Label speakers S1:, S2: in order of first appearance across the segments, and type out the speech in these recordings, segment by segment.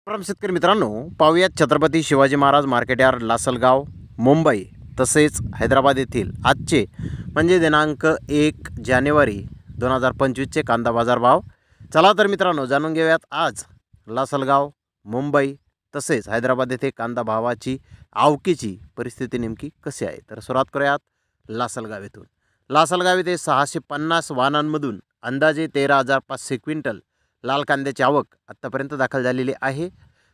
S1: परम शेतकरी मित्रांनो, पाहूयात छत्रपती शिवाजी महाराज मार्केट यार्ड लासलगाव मुंबई तसेच हैदराबाद येथील आजचे म्हणजे दिनांक 1 जानेवारी 2025चे कांदा बाजार भाव. चला तर मित्रांनो, जाणून घेऊयात आज लासलगाव मुंबई तसेच हैदराबाद येथे कांदा भावाची आवकीची परिस्थिती नेमकी कशी आहे. तर सुरुवात करूयात लासलगाव येथून. लासलगाव येथे 650 वाहनांमधून अंदाजे 13,500 क्विंटल लाल कांद्याची आवक आत्तापर्यंत दाखल झालेली आहे.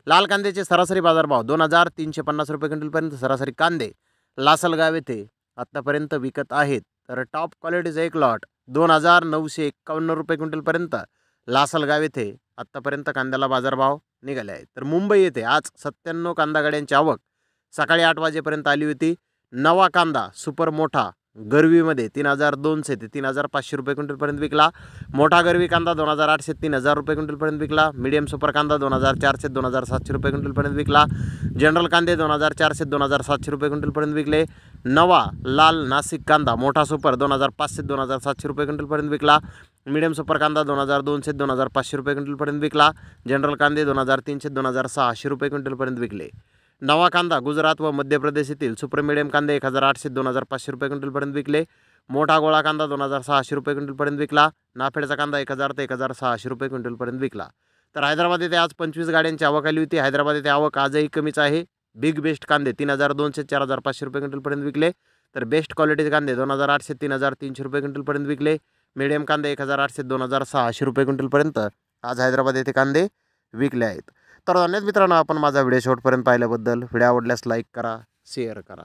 S1: लाल कांद्याचे सरासरी बाजारभाव 2,350 रुपये क्विंटलपर्यंत सरासरी कांदे लासलगाव येथे आत्तापर्यंत विकत आहेत. तर टॉप क्वालिटीचा एक लॉट 2,951 रुपये क्विंटलपर्यंत लासलगाव येथे आत्तापर्यंत कांद्याला बाजारभाव निघाले आहेत. तर मुंबई येथे आज 97 कांदा गाड्यांची आवक सकाळी 8 वाजेपर्यंत आली होती. नवा कांदा सुपर मोठा गरवीमध्ये 3,200 ते 3,500 रुपये क्विंटलपर्यंत विकला. मोठा गरवी कांदा 2,800 ते 3,000 रुपये क्विंटलपर्यंत विकला. मीडियम सुपर कांदा 2,400 ते 2,700 रुपये क्विंटलपर्यंत विकला. जनरल कांदे 2,400 ते 2,700 रुपये क्विंटलपर्यंत विकले. नवा लाल नाशिक कांदा मोठा सुपर 2,500 ते 2,700 रुपये क्विंटलपर्यंत विकला. मीडियम सुपर कांदा 2,200 ते 2,500 रुपये क्विंटलपर्यंत विकला. जनरल कांदे 2,300 ते 2,600 रुपये क्विंटलपर्यंत विकले. नवा कांदा गुजरात व मध्य प्रदेश येथील सुपर मिडियम कांदे 1,800 ते 2,500 रुपये क्विंटलपर्यंत विकले. मोठा गोळा कांदा 2,600 रुपये क्विंटलपर्यंत विकला. नाफेडचा कांदा 1,000 ते 1,600 रुपये क्विंटलपर्यंत विकला. तर हैदराबाद येथे आज 25 गाड्यांची आवक आली होती. हैदराबाद येथे आवक आजही कमीच आहे. बिग बेस्ट कांदे 3,200 ते 4,500 रुपये क्विंटलपर्यंत विकले. तर बेस्ट क्वालिटीचे कांदे 2,800 ते 3,300 रुपये क्विंटलपर्यंत विकले. मीडियम कांदे 1,800 ते 2,600 रुपये क्विंटलपर्यंत आज हैदराबाद येथे कांदे विकले आहेत. तर धन्यवाद मित्रांनो, आपण माझा व्हिडिओ शेवटपर्यंत पाहिल्याबद्दल. व्हिडिओ आवडल्यास लाईक करा, शेअर करा.